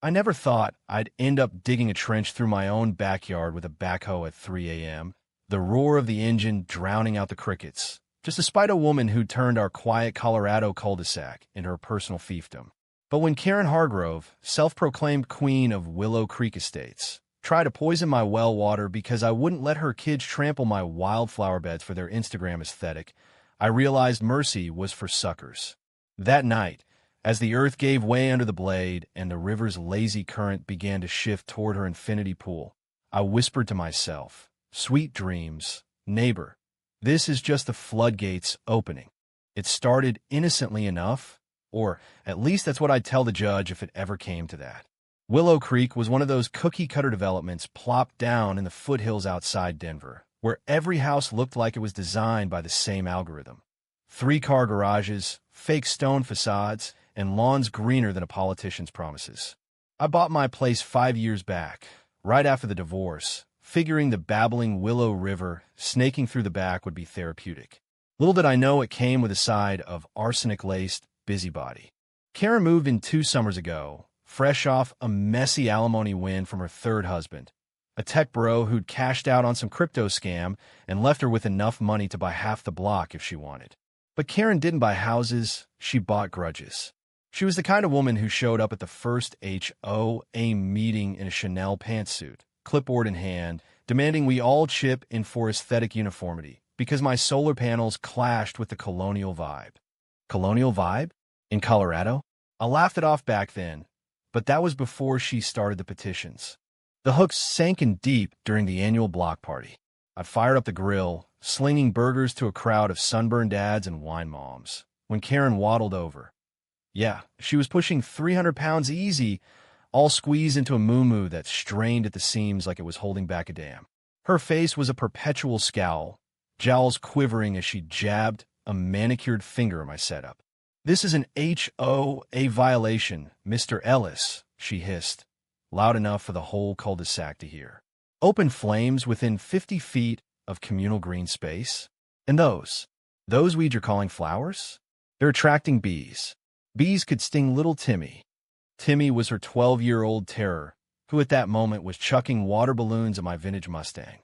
I never thought I'd end up digging a trench through my own backyard with a backhoe at 3 a.m., the roar of the engine drowning out the crickets, just despite a woman who turned our quiet Colorado cul-de-sac into her personal fiefdom. But when Karen Hargrove, self-proclaimed queen of Willow Creek Estates, tried to poison my well water because I wouldn't let her kids trample my wildflower beds for their Instagram aesthetic, I realized mercy was for suckers. That night, as the earth gave way under the blade and the river's lazy current began to shift toward her infinity pool, I whispered to myself, "Sweet dreams, neighbor. This is just the floodgates opening." It started innocently enough, or at least that's what I'd tell the judge if it ever came to that. Willow Creek was one of those cookie-cutter developments plopped down in the foothills outside Denver, where every house looked like it was designed by the same algorithm. 3-car garages, fake stone facades, and lawns greener than a politician's promises. I bought my place 5 years back, right after the divorce, figuring the babbling Willow River snaking through the back would be therapeutic. Little did I know it came with a side of arsenic-laced busybody. Karen moved in 2 summers ago, fresh off a messy alimony win from her third husband, a tech bro who'd cashed out on some crypto scam and left her with enough money to buy half the block if she wanted. But Karen didn't buy houses, she bought grudges. She was the kind of woman who showed up at the first HOA meeting in a Chanel pantsuit, clipboard in hand, demanding we all chip in for aesthetic uniformity, because my solar panels clashed with the colonial vibe. Colonial vibe? In Colorado? I laughed it off back then, but that was before she started the petitions. The hooks sank in deep during the annual block party. I fired up the grill, slinging burgers to a crowd of sunburned dads and wine moms, when Karen waddled over. Yeah, she was pushing 300 pounds easy, all squeezed into a moo-moo that strained at the seams like it was holding back a dam. Her face was a perpetual scowl, jowls quivering as she jabbed a manicured finger at my setup. "This is an HOA violation, Mr. Ellis," she hissed, loud enough for the whole cul-de-sac to hear. Open flames within 50 feet of communal green space? And those weeds you're calling flowers? They're attracting bees. Bees could sting little Timmy. Timmy was her 12-year-old terror, who at that moment was chucking water balloons at my vintage Mustang.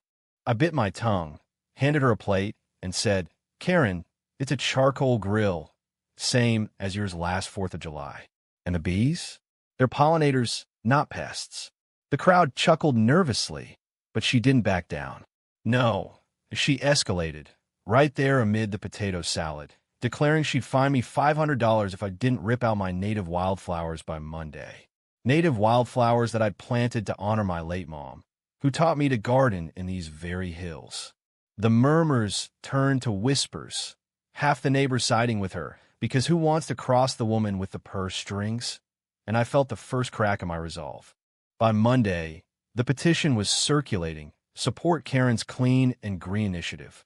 I bit my tongue, handed her a plate, and said, "Karen, it's a charcoal grill, same as yours last 4th of July. And the bees? They're pollinators, not pests." The crowd chuckled nervously, but she didn't back down. No, she escalated, right there amid the potato salad, declaring she'd fine me $500 if I didn't rip out my native wildflowers by Monday. Native wildflowers that I'd planted to honor my late mom, who taught me to garden in these very hills. The murmurs turned to whispers, half the neighbors siding with her, because who wants to cross the woman with the purse strings? And I felt the first crack in my resolve. By Monday, the petition was circulating, "Support Karen's Clean and Green Initiative."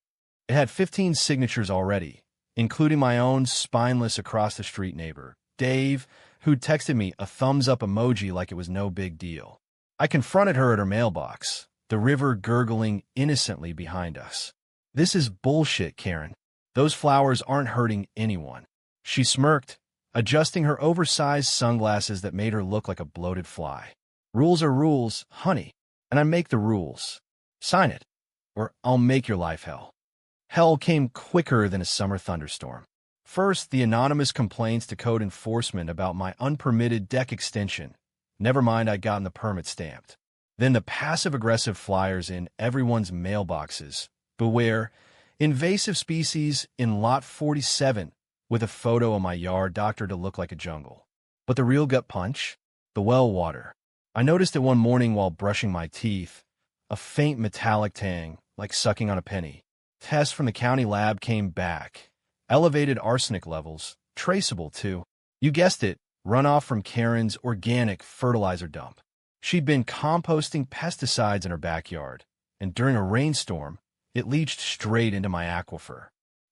It had 15 signatures already, including my own spineless across-the-street neighbor, Dave, who'd texted me a thumbs-up emoji like it was no big deal. I confronted her at her mailbox, the river gurgling innocently behind us. "This is bullshit, Karen. Those flowers aren't hurting anyone." She smirked, adjusting her oversized sunglasses that made her look like a bloated fly. "Rules are rules, honey, and I make the rules. Sign it, or I'll make your life hell." Hell came quicker than a summer thunderstorm. First, the anonymous complaints to code enforcement about my unpermitted deck extension. Never mind I'd gotten the permit stamped. Then the passive-aggressive flyers in everyone's mailboxes. "Beware, invasive species in lot 47, with a photo of my yard doctored to look like a jungle." But the real gut punch? The well water. I noticed it one morning while brushing my teeth, a faint metallic tang, like sucking on a penny. Tests from the county lab came back. Elevated arsenic levels, traceable too. You guessed it, runoff from Karen's organic fertilizer dump. She'd been composting pesticides in her backyard, and during a rainstorm, it leached straight into my aquifer.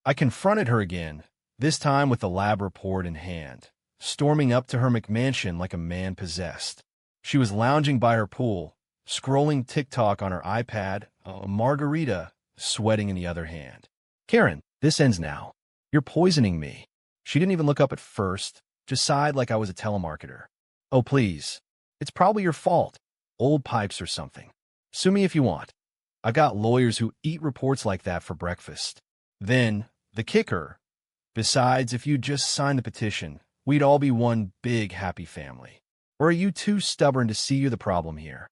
I confronted her again, this time with the lab report in hand, storming up to her McMansion like a man possessed. She was lounging by her pool, scrolling TikTok on her iPad, a margarita sweating in the other hand. "Karen, this ends now. You're poisoning me." She didn't even look up at first, just sighed like I was a telemarketer. "Oh, please. It's probably your fault. Old pipes or something. Sue me if you want. I got lawyers who eat reports like that for breakfast. Then, the kicker. Besides, if you just signed the petition, we'd all be one big happy family. Or are you too stubborn to see you're the problem here?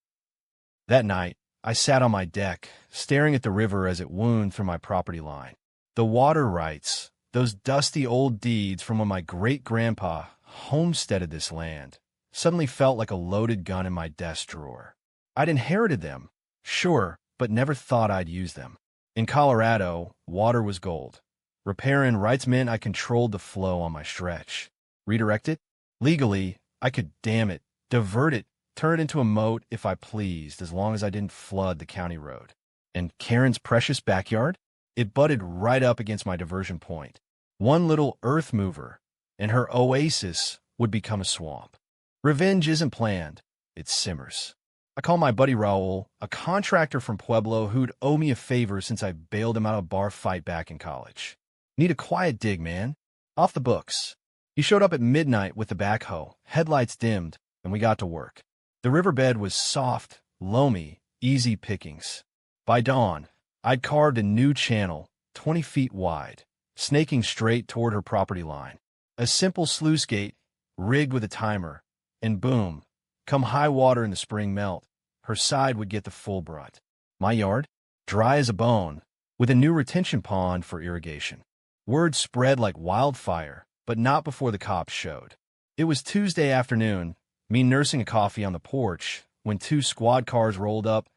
That night, I sat on my deck, staring at the river as it wound through my property line. The water rights, those dusty old deeds from when my great-grandpa homesteaded this land, suddenly felt like a loaded gun in my desk drawer. I'd inherited them, sure, but never thought I'd use them. In Colorado, water was gold. Riparian rights meant I controlled the flow on my stretch. Redirect it? Legally, I could dam it, divert it, turn it into a moat if I pleased, as long as I didn't flood the county road. And Karen's precious backyard? It butted right up against my diversion point. One little earth mover, and her oasis would become a swamp. Revenge isn't planned, it simmers. I call my buddy Raul, a contractor from Pueblo who'd owe me a favor since I bailed him out of a bar fight back in college. Need a quiet dig, man. Off the books. He showed up at midnight with the backhoe, headlights dimmed, and we got to work. The riverbed was soft, loamy, easy pickings. By dawn, I'd carved a new channel, 20 feet wide, snaking straight toward her property line. A simple sluice gate, rigged with a timer, and boom, come high water in the spring melt, her side would get the full brunt. My yard? Dry as a bone, with a new retention pond for irrigation. Word spread like wildfire, but not before the cops showed. It was Tuesday afternoon, me nursing a coffee on the porch, when 2 squad cars rolled up,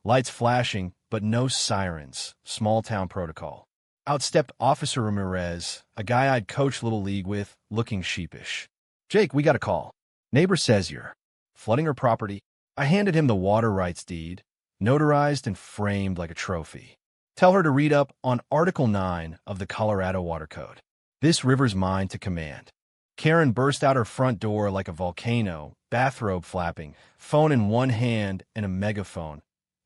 lights flashing, but no sirens, small-town protocol. Out stepped Officer Ramirez, a guy I'd coached Little League with, looking sheepish. "Jake, we got a call. Neighbor says you're flooding her property." I handed him the water rights deed, notarized and framed like a trophy. "Tell her to read up on Article 9 of the Colorado Water Code. This river's mine to command." Karen burst out her front door like a volcano, bathrobe flapping, phone in one hand and a megaphone.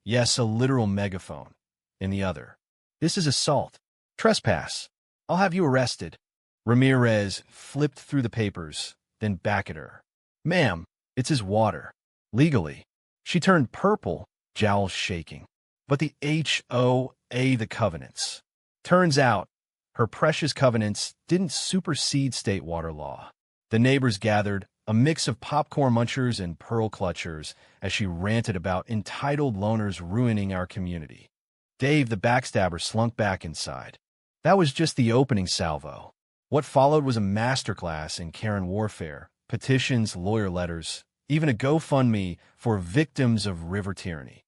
Yes, a literal megaphone in the other. "This is assault. Trespass. I'll have you arrested." Ramirez flipped through the papers, then back at her. "Ma'am, it's his water. Legally." She turned purple, jowls shaking. "But the HOA, the covenants." Turns out, her precious covenants didn't supersede state water law. The neighbors gathered, a mix of popcorn munchers and pearl clutchers, as she ranted about entitled loners ruining our community. Dave, the backstabber, slunk back inside. That was just the opening salvo. What followed was a masterclass in Karen warfare, petitions, lawyer letters, even a GoFundMe for victims of river tyranny.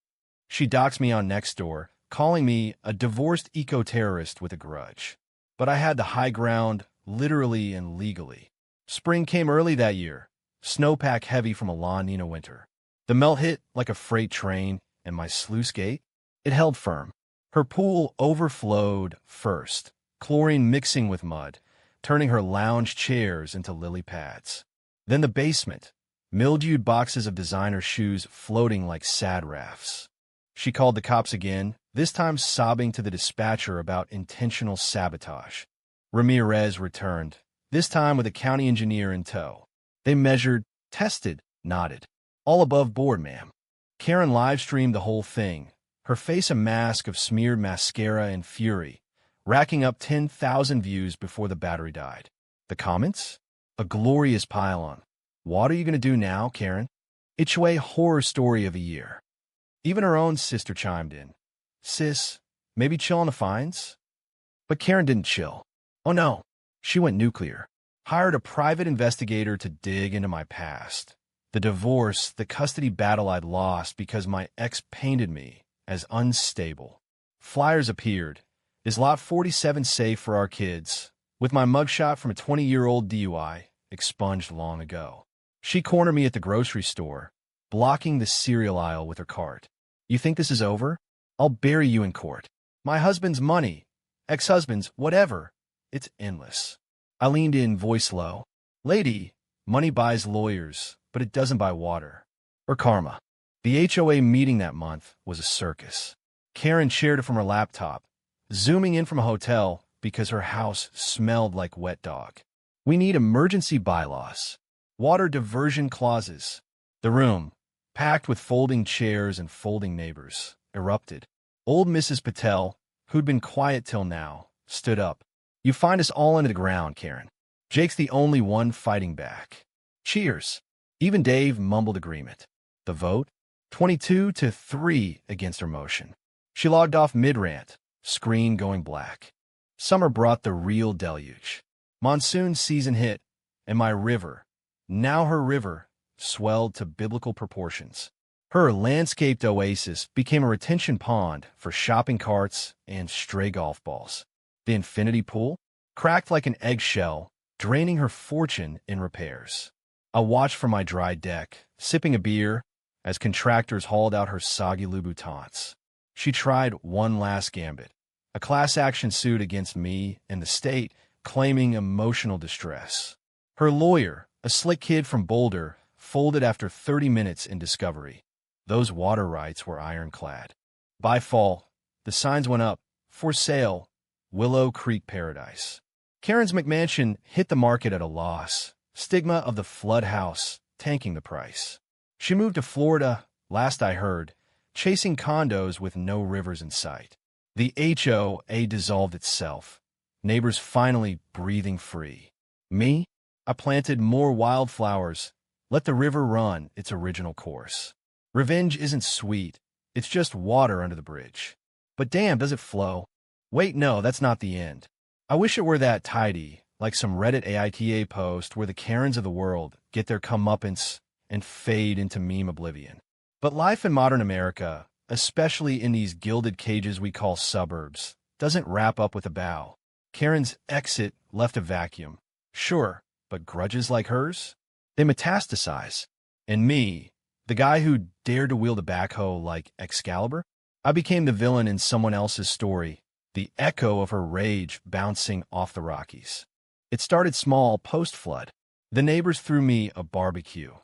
She doxed me on Nextdoor, calling me a divorced eco-terrorist with a grudge. But I had the high ground, literally and legally. Spring came early that year, snowpack heavy from a La Nina winter. The melt hit like a freight train, and my sluice gate, it held firm. Her pool overflowed first, chlorine mixing with mud, turning her lounge chairs into lily pads. Then the basement, mildewed boxes of designer shoes floating like sad rafts. She called the cops again, this time sobbing to the dispatcher about intentional sabotage. Ramirez returned, this time with a county engineer in tow. They measured, tested, nodded. "All above board, ma'am." Karen live-streamed the whole thing, her face a mask of smeared mascara and fury, racking up 10,000 views before the battery died. The comments? A glorious pile-on. "What are you going to do now, Karen?" HOA horror story of a year. Even her own sister chimed in. "Sis, maybe chill on the fines?" But Karen didn't chill. Oh no, she went nuclear. Hired a private investigator to dig into my past. The divorce, the custody battle I'd lost because my ex painted me as unstable. Flyers appeared. Is Lot 47 safe for our kids? With my mugshot from a 20-year-old DUI, expunged long ago. She cornered me at the grocery store, blocking the cereal aisle with her cart. "You think this is over? I'll bury you in court. My husband's money, ex-husband's, whatever. It's endless." I leaned in, voice low. "Lady, money buys lawyers, but it doesn't buy water. Or karma." The HOA meeting that month was a circus. Karen shared it from her laptop, zooming in from a hotel because her house smelled like wet dog. "We need emergency bylaws. Water diversion clauses. The room, packed with folding chairs and folding neighbors, erupted. Old Mrs. Patel, who'd been quiet till now, stood up. "You find us all into the ground, Karen." Jake's the only one fighting back. Cheers. Even Dave mumbled agreement. The vote? 22-3 against her motion. She logged off mid-rant, screen going black. Summer brought the real deluge. Monsoon season hit, and my river, now her river, swelled to biblical proportions. Her landscaped oasis became a retention pond for shopping carts and stray golf balls. The infinity pool cracked like an eggshell, draining her fortune in repairs. I watched from my dry deck, sipping a beer, as contractors hauled out her soggy Louboutins. She tried one last gambit, a class action suit against me and the state, claiming emotional distress. Her lawyer, a slick kid from Boulder, folded after 30 minutes in discovery. Those water rights were ironclad. By fall, the signs went up, "For sale, Willow Creek Paradise." Karen's McMansion hit the market at a loss, stigma of the flood house tanking the price. She moved to Florida, last I heard, chasing condos with no rivers in sight. The HOA dissolved itself, neighbors finally breathing free. Me? I planted more wildflowers, let the river run its original course. Revenge isn't sweet, it's just water under the bridge. But damn, does it flow? Wait, no, that's not the end. I wish it were that tidy, like some Reddit AITA post where the Karens of the world get their comeuppance and fade into meme oblivion. But life in modern America, especially in these gilded cages we call suburbs, doesn't wrap up with a bow. Karen's exit left a vacuum. Sure, but grudges like hers? They metastasize. And me, the guy who dared to wield a backhoe like Excalibur? I became the villain in someone else's story, the echo of her rage bouncing off the Rockies. It started small post-flood. The neighbors threw me a barbecue.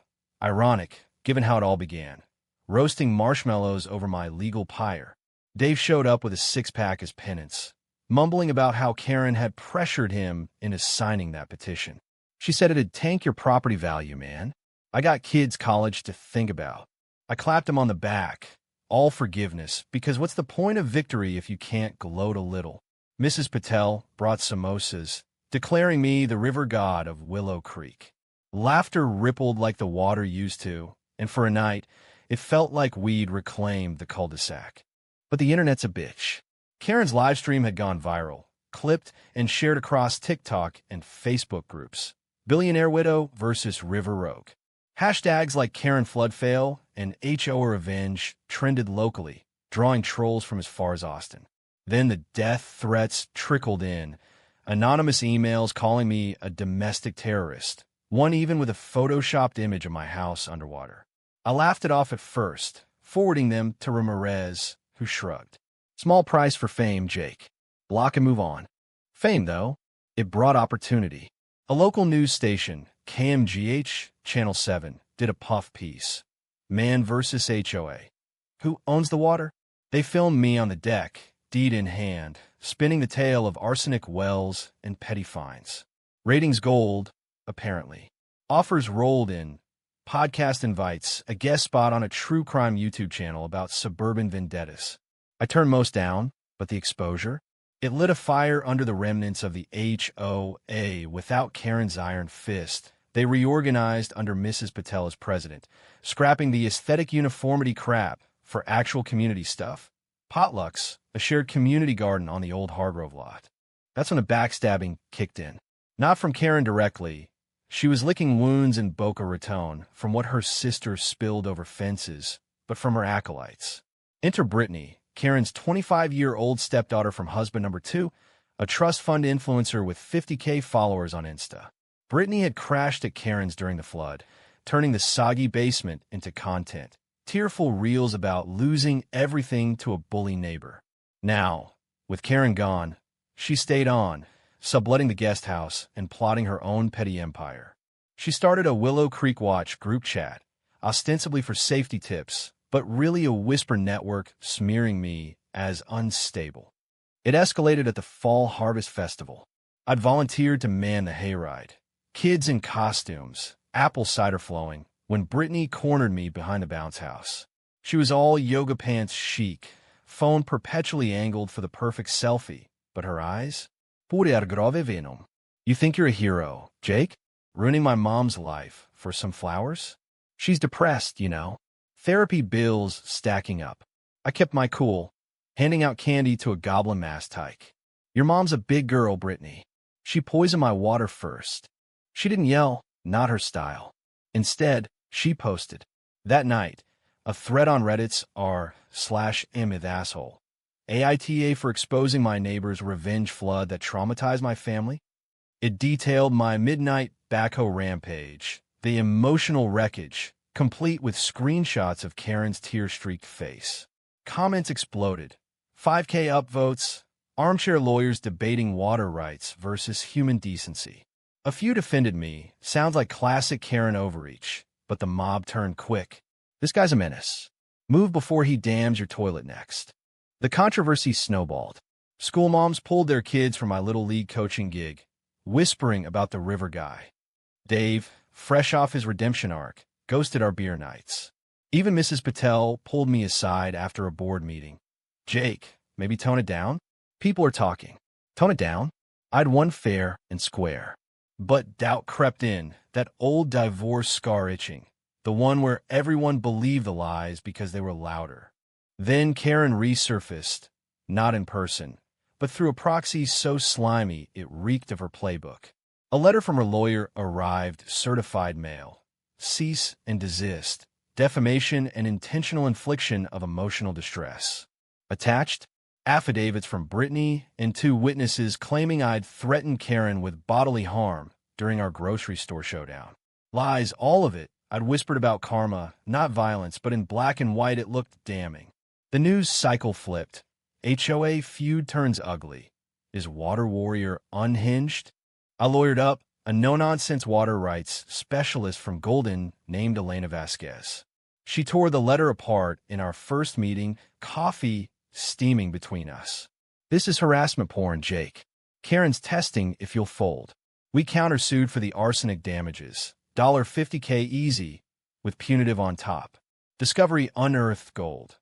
Ironic, given how it all began. Roasting marshmallows over my legal pyre. Dave showed up with a six-pack as penance, mumbling about how Karen had pressured him into signing that petition. She said it'd tank your property value, man. I got kids' college to think about. I clapped him on the back. All forgiveness, because what's the point of victory if you can't gloat a little? Mrs. Patel brought samosas, declaring me the river god of Willow Creek. Laughter rippled like the water used to, and for a night, it felt like we'd reclaimed the cul-de-sac. But the internet's a bitch. Karen's livestream had gone viral, clipped and shared across TikTok and Facebook groups. Billionaire widow versus river rogue. Hashtags like Karen Flood Fail and HO Revenge trended locally, drawing trolls from as far as Austin. Then the death threats trickled in, anonymous emails calling me a domestic terrorist, one even with a photoshopped image of my house underwater. I laughed it off at first, forwarding them to Ramirez, who shrugged. Small price for fame, Jake. Block and move on. Fame, though, it brought opportunity. A local news station, KMGH, Channel 7, did a puff piece. Man versus HOA. Who owns the water? They filmed me on the deck, deed in hand, spinning the tale of arsenic wells and petty fines. Ratings gold, apparently. Offers rolled in. Podcast invites, a guest spot on a true crime YouTube channel about suburban vendettas. I turned most down, but the exposure? It lit a fire under the remnants of the HOA without Karen's iron fist. They reorganized under Mrs. Patel as president, scrapping the aesthetic uniformity crap for actual community stuff. Potlucks, a shared community garden on the old Hargrove lot. That's when the backstabbing kicked in. Not from Karen directly. She was licking wounds in Boca Raton from what her sister spilled over fences, but from her acolytes. Enter Brittany, Karen's 25-year-old stepdaughter from husband number 2, a trust fund influencer with 50K followers on Insta. Brittany had crashed at Karen's during the flood, turning the soggy basement into content. Tearful reels about losing everything to a bully neighbor. Now, with Karen gone, she stayed on, subletting the guest house and plotting her own petty empire. She started a Willow Creek Watch group chat, ostensibly for safety tips, but really a whisper network smearing me as unstable. It escalated at the Fall Harvest Festival. I'd volunteered to man the hayride. Kids in costumes, apple cider flowing, when Brittany cornered me behind the bounce house. She was all yoga pants chic, phone perpetually angled for the perfect selfie, but her eyes? Pure grove venom. You think you're a hero, Jake? Ruining my mom's life for some flowers? She's depressed, you know. Therapy bills stacking up. I kept my cool, handing out candy to a goblin masked tyke. Your mom's a big girl, Brittany. She poisoned my water first. She didn't yell, not her style. Instead, she posted, that night, a thread on Reddit's r/m/asshole. AITA for exposing my neighbor's revenge flood that traumatized my family. It detailed my midnight backhoe rampage, the emotional wreckage, complete with screenshots of Karen's tear-streaked face. Comments exploded. 5K upvotes, armchair lawyers debating water rights versus human decency. A few defended me, sounds like classic Karen overreach, but the mob turned quick. This guy's a menace. Move before he dams your toilet next. The controversy snowballed. School moms pulled their kids from my little league coaching gig, whispering about the river guy. Dave, fresh off his redemption arc, ghosted our beer nights. Even Mrs. Patel pulled me aside after a board meeting. Jake, maybe tone it down? People are talking. Tone it down? I'd won fair and square. But doubt crept in, that old divorce scar itching, the one where everyone believed the lies because they were louder. Then Karen resurfaced, not in person, but through a proxy so slimy it reeked of her playbook. A letter from her lawyer arrived, certified mail. Cease and desist. Defamation and intentional infliction of emotional distress. Attached, affidavits from Brittany and 2 witnesses claiming I'd threatened Karen with bodily harm during our grocery store showdown. Lies, all of it. I'd whispered about karma, not violence, but in black and white it looked damning. The news cycle flipped. HOA feud turns ugly. Is Water Warrior unhinged? I lawyered up. A no-nonsense water rights specialist from Golden named Elena Vasquez. She tore the letter apart in our first meeting, coffee steaming between us. This is harassment porn, Jake. Karen's testing if you'll fold. We countersued for the arsenic damages. $50K easy, with punitive on top. Discovery unearthed gold.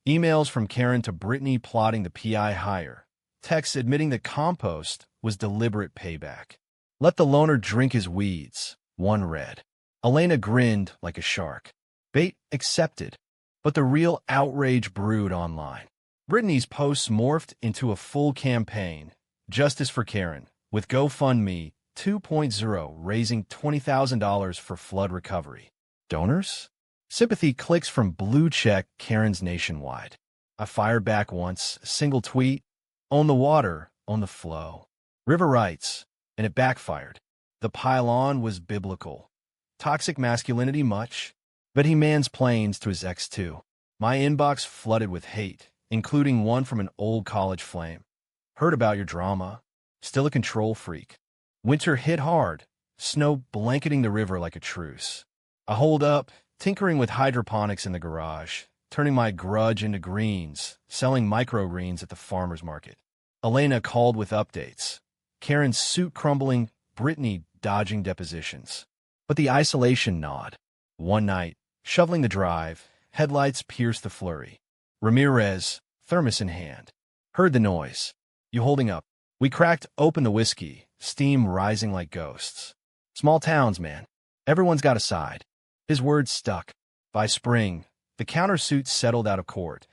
Emails from Karen to Brittany plotting the PI hire. Texts admitting that compost was deliberate payback. Let the loner drink his weeds, one read. Elena grinned like a shark. Bait accepted. But the real outrage brewed online. Brittany's posts morphed into a full campaign. Justice for Karen, with GoFundMe 2.0 raising $20,000 for flood recovery. Donors? Sympathy clicks from blue check Karens nationwide. I fired back once, a single tweet. Own the water, own the flow. River writes, and it backfired. The pile-on was biblical. Toxic masculinity much, but he mansplains to his ex too. My inbox flooded with hate, including one from an old college flame. Heard about your drama. Still a control freak. Winter hit hard, snow blanketing the river like a truce. I holed up, tinkering with hydroponics in the garage, turning my grudge into greens, selling microgreens at the farmer's market. Elena called with updates. Karen's suit crumbling, Brittany dodging depositions. But the isolation gnawed. One night, shoveling the drive, headlights pierced the flurry. Ramirez, thermos in hand. Heard the noise. You holding up. We cracked open the whiskey, steam rising like ghosts. Small towns, man. Everyone's got a side. His words stuck. By spring, the countersuit settled out of court.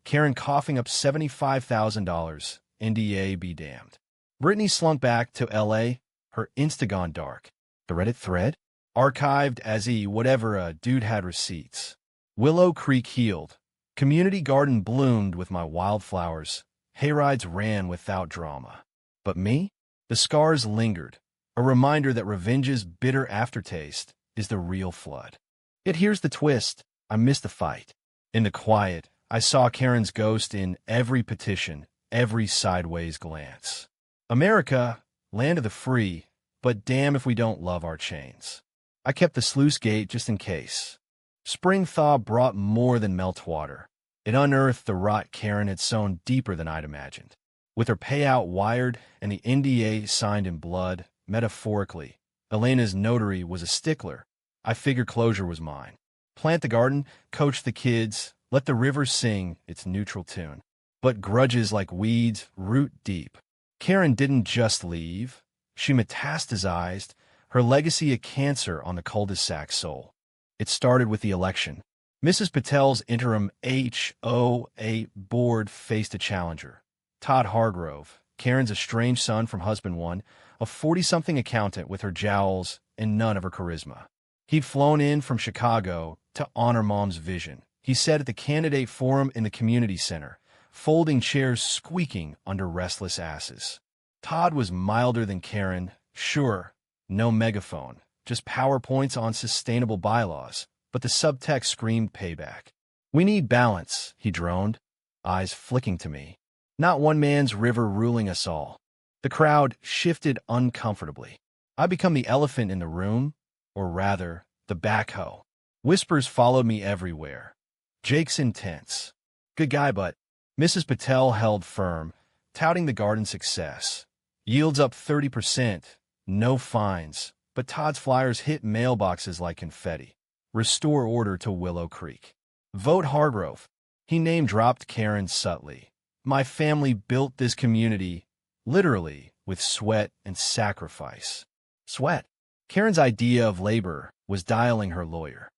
Karen coughing up $75,000. NDA be damned. Brittany slunk back to L.A., her Insta gone dark. The Reddit thread? Archived as whatever a dude had receipts. Willow Creek healed. Community garden bloomed with my wildflowers. Hayrides ran without drama. But me? The scars lingered. A reminder that revenge's bitter aftertaste is the real flood. Yet here's the twist. I missed the fight. In the quiet, I saw Karen's ghost in every petition, every sideways glance. America, land of the free, but damn if we don't love our chains. I kept the sluice gate just in case. Spring thaw brought more than meltwater. It unearthed the rot Karen had sown deeper than I'd imagined. With her payout wired and the NDA signed in blood, metaphorically, Elena's notary was a stickler. I figured closure was mine. Plant the garden, coach the kids, let the river sing its neutral tune. But grudges like weeds root deep. Karen didn't just leave. She metastasized, her legacy a cancer on the cul-de-sac soul. It started with the election. Mrs. Patel's interim HOA board faced a challenger. Todd Hargrove, Karen's estranged son from husband one, a 40-something accountant with her jowls and none of her charisma. He'd flown in from Chicago to honor Mom's vision. He said at the candidate forum in the community center, folding chairs squeaking under restless asses. Todd was milder than Karen, sure, no megaphone, just PowerPoints on sustainable bylaws, but the subtext screamed payback. We need balance, he droned, eyes flicking to me. Not one man's river ruling us all. The crowd shifted uncomfortably. I become the elephant in the room, or rather, the backhoe. Whispers followed me everywhere. Jake's intense. Good guy, but Mrs. Patel held firm, touting the garden's success. Yields up 30%, no fines, but Todd's flyers hit mailboxes like confetti. Restore order to Willow Creek. Vote Hargrove. He name-dropped Karen subtly. My family built this community, literally, with sweat and sacrifice. Sweat. Karen's idea of labor was dialing her lawyer.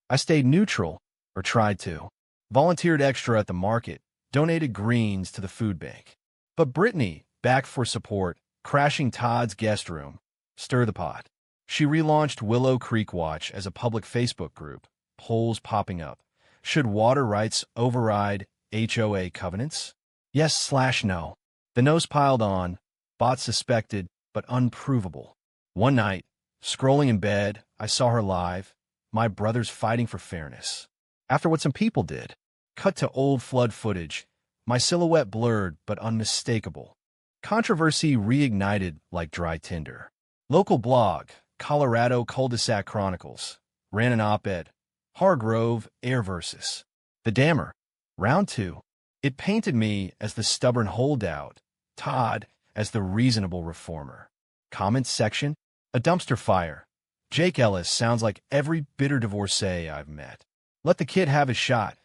I stayed neutral, or tried to. Volunteered extra at the market, donated greens to the food bank. But Brittany, back for support, crashing Todd's guest room, stir the pot. She relaunched Willow Creek Watch as a public Facebook group, polls popping up. Should water rights override HOA covenants? Yes/no. The no's piled on, bots suspected, but unprovable. One night, scrolling in bed, I saw her live, my brothers fighting for fairness. After what some people did, cut to old flood footage, my silhouette blurred but unmistakable. Controversy reignited like dry tinder. Local blog, Colorado Cul-de-sac Chronicles, ran an op-ed, Hargrove Air versus the Dammer. Round 2. It painted me as the stubborn holdout, Todd as the reasonable reformer. Comments section, a dumpster fire. Jake Ellis sounds like every bitter divorcee I've met. Let the kid have his shot.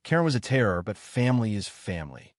Karen was a terror, but family is family.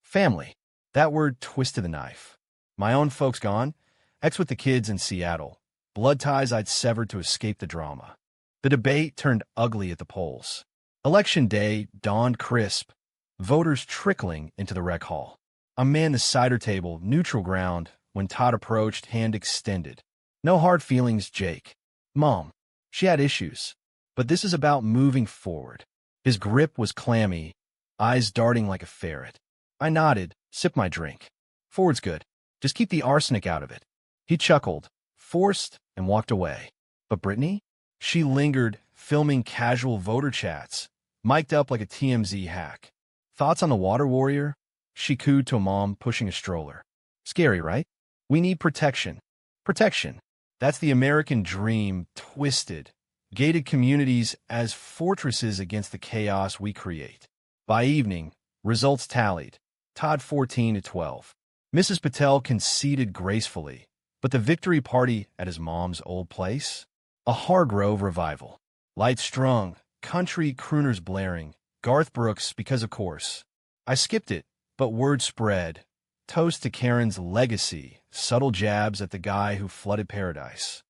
Family. That word twisted the knife. My own folks gone, ex with the kids in Seattle. Blood ties I'd severed to escape the drama. The debate turned ugly at the polls. Election day dawned crisp, voters trickling into the rec hall. I manned the cider table, neutral ground, when Todd approached, hand extended. No hard feelings, Jake. Mom, she had issues, but this is about moving forward. His grip was clammy, eyes darting like a ferret. I nodded, sipped my drink. Forward's good. Just keep the arsenic out of it. He chuckled, forced, and walked away. But Brittany? She lingered, filming casual voter chats, mic'd up like a TMZ hack. Thoughts on the water warrior? She cooed to Mom, pushing a stroller. Scary, right? We need protection. Protection. That's the American dream, twisted. Gated communities as fortresses against the chaos we create. By evening, results tallied. Todd 14-12. Mrs. Patel conceded gracefully, but the victory party at his mom's old place? A Hargrove revival. Light strung, country crooners blaring, Garth Brooks because of course. I skipped it, but word spread. Toast to Karen's legacy, subtle jabs at the guy who flooded paradise.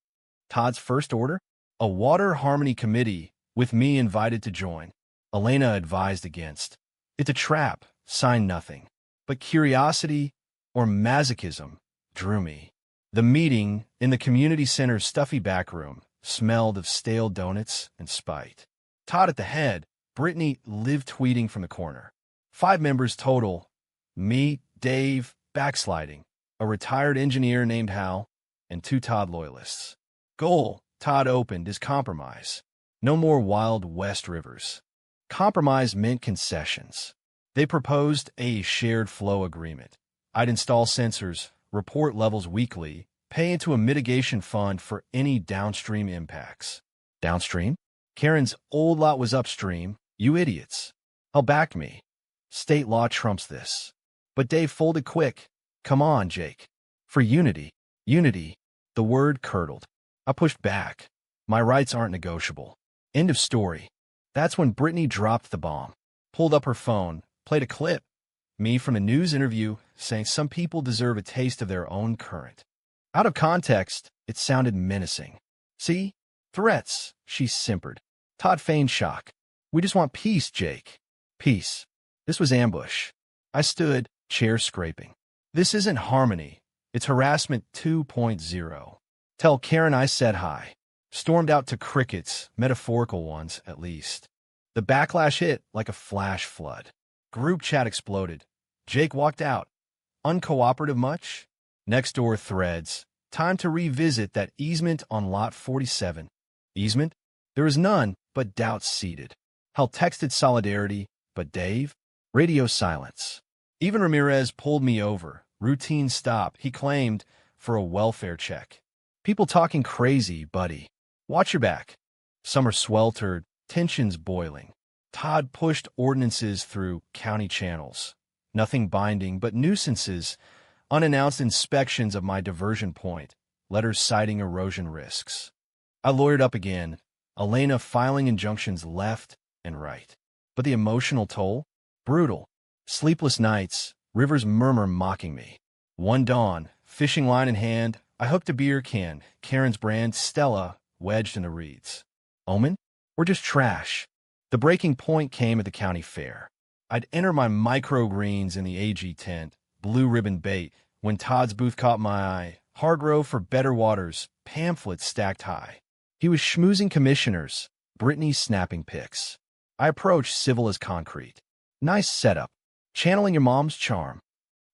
Todd's first order? A water harmony committee, with me invited to join. Elena advised against. It's a trap, sign nothing. But curiosity, or masochism, drew me. The meeting, in the community center's stuffy back room, smelled of stale donuts and spite. Todd at the head, Brittany live tweeting from the corner. 5 members total. Me, Dave, backsliding, a retired engineer named Hal, and 2 Todd loyalists. Goal, Todd opened, is compromise. No more Wild West rivers. Compromise meant concessions. They proposed a shared flow agreement. I'd install sensors, report levels weekly, pay into a mitigation fund for any downstream impacts. Downstream? Karen's old lot was upstream. You idiots. I'll back me. State law trumps this. But Dave folded quick. Come on, Jake. For unity. Unity. The word curdled. I pushed back. My rights aren't negotiable. End of story. That's when Brittany dropped the bomb, pulled up her phone, played a clip. Me from a news interview saying some people deserve a taste of their own current. Out of context, it sounded menacing. See? Threats, she simpered. Todd feigned shock. We just want peace, Jake. Peace. This was ambush. I stood, chair scraping. This isn't harmony. It's harassment 2.0. Tell Karen I said hi. Stormed out to crickets, metaphorical ones, at least. The backlash hit like a flash flood. Group chat exploded. Jake walked out. Uncooperative much? Next door threads. Time to revisit that easement on lot 47. Easement? There is none, but doubts seated. Hal texted solidarity, but Dave? Radio silence. Even Ramirez pulled me over. Routine stop, he claimed, for a welfare check. People talking crazy, buddy. Watch your back. Summer sweltered, tensions boiling. Todd pushed ordinances through county channels. Nothing binding, but nuisances, unannounced inspections of my diversion point, letters citing erosion risks. I lawyered up again, Elena filing injunctions left and right. But the emotional toll? Brutal. Sleepless nights, Rivers murmur mocking me. One dawn, fishing line in hand, I hooked a beer can, Karen's brand, Stella, wedged in the reeds. Omen? We're just trash. The breaking point came at the county fair. I'd enter my microgreens in the AG tent, blue ribbon bait, when Todd's booth caught my eye. Hard row for better waters, pamphlets stacked high. He was schmoozing commissioners, Brittany snapping pics. I approached civil as concrete. Nice setup. Channeling your mom's charm.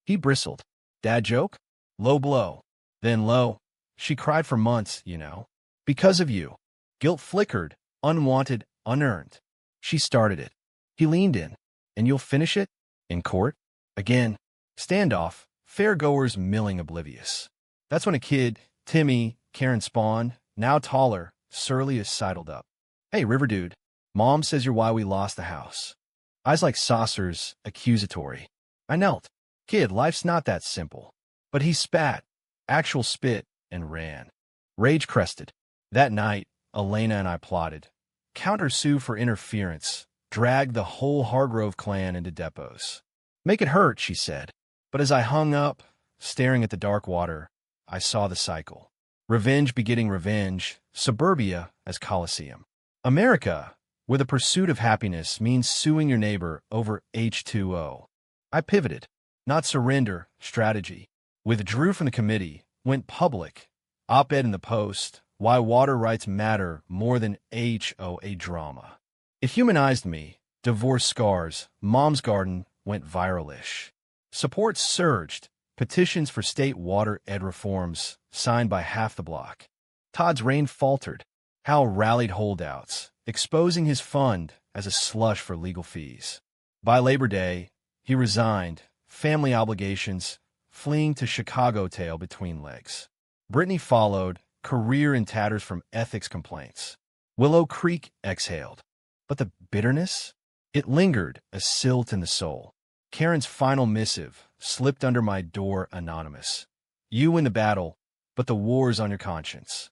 He bristled. Dad joke? Low blow. Then low. She cried for months, you know. Because of you. Guilt flickered, unwanted, unearned. She started it. He leaned in. And you'll finish it? In court? Again. Standoff. Fairgoers milling oblivious. That's when a kid, Timmy, Karen spawned, now taller, surly as sidled up. Hey, River Dude. Mom says you're why we lost the house. Eyes like saucers, accusatory. I knelt. Kid, life's not that simple. But he spat, actual spit, and ran. Rage crested. That night, Elena and I plotted. Counter-sue for interference. Dragged the whole Hargrove clan into depots. Make it hurt, she said. But as I hung up, staring at the dark water, I saw the cycle. Revenge begetting revenge, suburbia as Coliseum. America, where the pursuit of happiness means suing your neighbor over H2O. I pivoted. Not surrender, strategy. Withdrew from the committee, went public. Op-ed in the Post, why water rights matter more than HOA drama. It humanized me. Divorce scars, mom's garden went viral-ish. Support surged. Petitions for state water ed reforms, signed by half the block. Todd's reign faltered. Hal rallied holdouts, exposing his fund as a slush for legal fees. By Labor Day, he resigned, family obligations, fleeing to Chicago tail between legs. Brittany followed, career in tatters from ethics complaints. Willow Creek exhaled. But the bitterness? It lingered, a silt in the soul. Karen's final missive slipped under my door anonymous. You win the battle, but the war's on your conscience.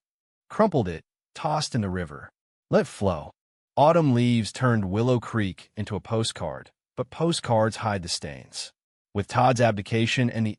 Crumpled it, tossed in the river. Let flow. Autumn leaves turned Willow Creek into a postcard, but postcards hide the stains. With Todd's abdication and the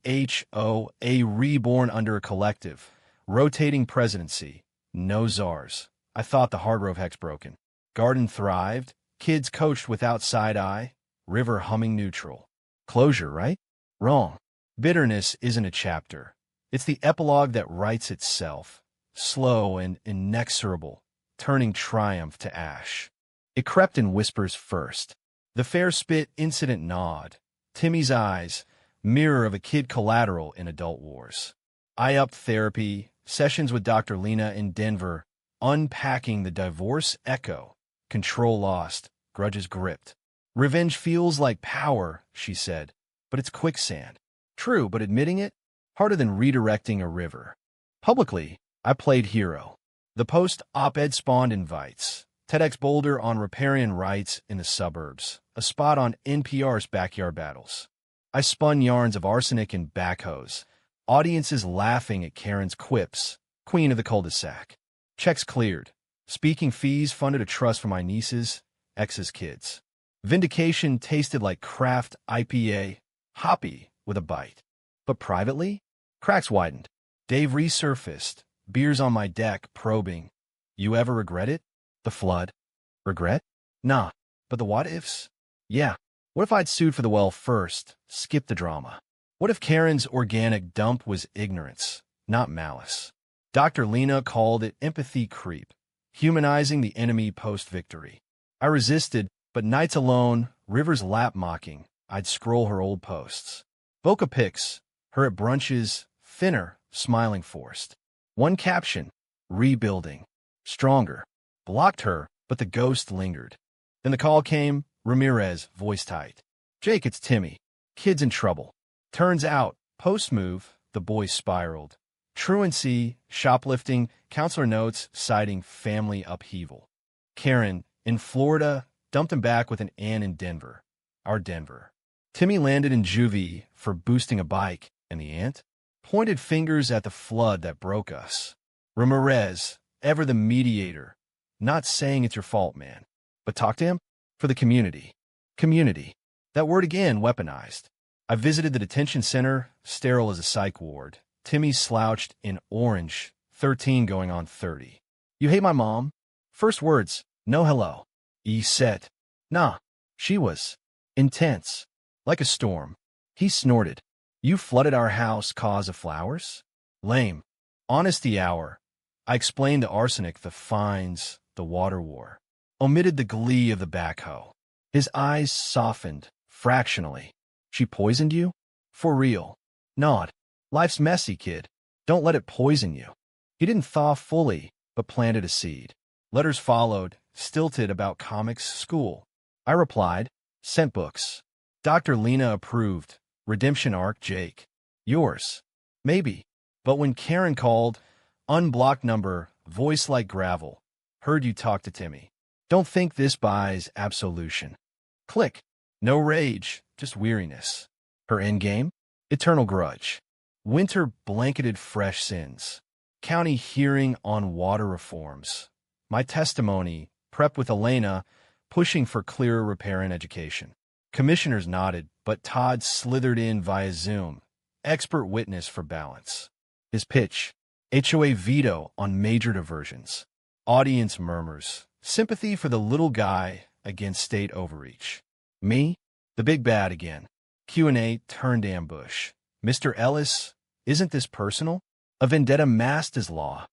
HOA reborn under a collective, rotating presidency, no czars, I thought the Hargrove hex broken. Garden thrived, kids coached without side eye, river humming neutral. Closure, right? Wrong. Bitterness isn't a chapter. It's the epilogue that writes itself, slow and inexorable, turning triumph to ash. It crept in whispers first. The fair spit incident gnawed. Timmy's eyes, mirror of a kid collateral in adult wars. I upped therapy, sessions with Dr. Lena in Denver, unpacking the divorce echo. Control lost, grudges gripped. Revenge feels like power, she said, but it's quicksand. True, but admitting it? Harder than redirecting a river. Publicly, I played hero. The Post op-ed spawned invites. TEDx Boulder on riparian rights in the suburbs. A spot on NPR's Backyard Battles. I spun yarns of arsenic and backhoes. Audiences laughing at Karen's quips. Queen of the cul-de-sac. Checks cleared. Speaking fees funded a trust for my nieces, ex's kids. Vindication tasted like craft IPA, hoppy with a bite. But privately, cracks widened. Dave resurfaced, beers on my deck probing. You ever regret it? The flood? Regret? Nah. But the what-ifs? Yeah. What if I'd sued for the well first, skipped the drama? What if Karen's organic dump was ignorance, not malice? Dr. Lena called it empathy creep, humanizing the enemy post-victory. I resisted, but nights alone, River's lap mocking, I'd scroll her old posts. Boca pics, her at brunches, thinner, smiling forced. One caption, rebuilding, stronger. Blocked her, but the ghost lingered. Then the call came, Ramirez, voice tight. Jake, it's Timmy. Kid's in trouble. Turns out, post-move, the boys spiraled. Truancy, shoplifting, counselor notes citing family upheaval. Karen, in Florida, dumped him back with an Ann in Denver. Our Denver. Timmy landed in juvie for boosting a bike, and the aunt pointed fingers at the flood that broke us. Ramirez, ever the mediator. Not saying it's your fault, man. But talk to him? For the community. Community. That word again weaponized. I visited the detention center, sterile as a psych ward. Timmy slouched in orange, 13 going on 30. You hate my mom? First words, no hello. He said. Nah. She was intense. Like a storm. He snorted. You flooded our house cause of flowers? Lame. Honesty hour. I explained the arsenic, the fines, the water war. Omitted the glee of the backhoe. His eyes softened, fractionally. She poisoned you? For real. Nod. Life's messy, kid. Don't let it poison you. He didn't thaw fully, but planted a seed. Letters followed, stilted about comics, school. I replied, sent books. Dr. Lena approved. Redemption arc, Jake. Yours. Maybe. But when Karen called, unblocked number, voice like gravel. Heard you talk to Timmy. Don't think this buys absolution. Click. No rage, just weariness. Her endgame? Eternal grudge. Winter blanketed fresh sins. County hearing on water reforms. My testimony, prep with Elena, pushing for clearer repair and education. Commissioners nodded, but Todd slithered in via Zoom. Expert witness for balance. His pitch. HOA veto on major diversions. Audience murmurs. Sympathy for the little guy against state overreach. Me? The big bad again. Q&A turned ambush. Mr. Ellis, isn't this personal? A vendetta masked as law.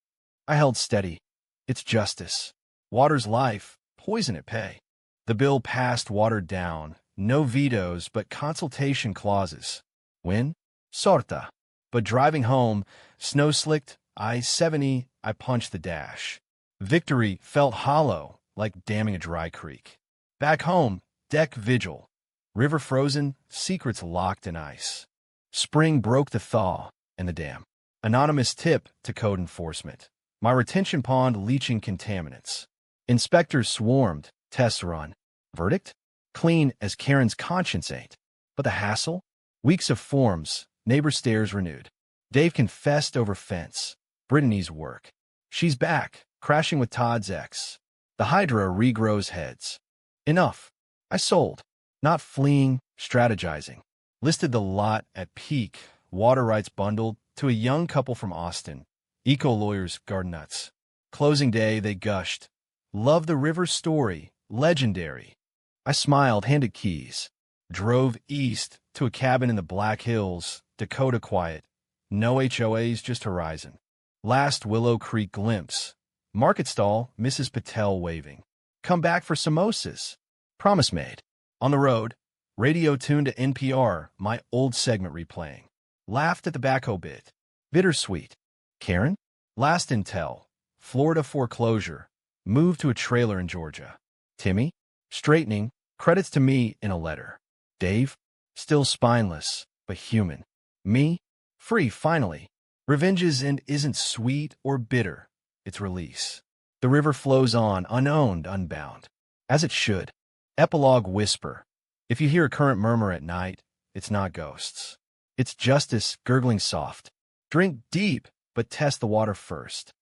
I held steady. It's justice. Water's life, poison at pay. The bill passed watered down. No vetoes, but consultation clauses. Win? Sorta. But driving home, snow-slicked, I-70, I punched the dash. Victory felt hollow, like damming a dry creek. Back home, deck vigil. River frozen, secrets locked in ice. Spring broke the thaw and the dam. Anonymous tip to code enforcement. My retention pond leaching contaminants. Inspectors swarmed, tests run. Verdict? Clean as Karen's conscience ain't. But the hassle? Weeks of forms, neighbor stares renewed. Dave confessed over fence. Brittany's work. She's back, crashing with Todd's ex. The Hydra regrows heads. Enough. I sold. Not fleeing, strategizing. Listed the lot at peak, water rights bundled, to a young couple from Austin. Eco-lawyers garden nuts. Closing day, they gushed. Love the river story. Legendary. I smiled, handed keys. Drove east to a cabin in the Black Hills, Dakota quiet. No HOAs, just horizon. Last Willow Creek glimpse. Market stall, Mrs. Patel waving. Come back for samosas. Promise made. On the road, radio tuned to NPR, my old segment replaying. Laughed at the backhoe bit. Bittersweet. Karen? Last intel. Florida foreclosure. Moved to a trailer in Georgia. Timmy? Straightening. Credits to me in a letter. Dave? Still spineless, but human. Me? Free, finally. Revenges and isn't sweet or bitter. It's release. The river flows on, unowned, unbound. As it should. Epilogue whisper. If you hear a current murmur at night, it's not ghosts. It's justice gurgling soft. Drink deep, but test the water first.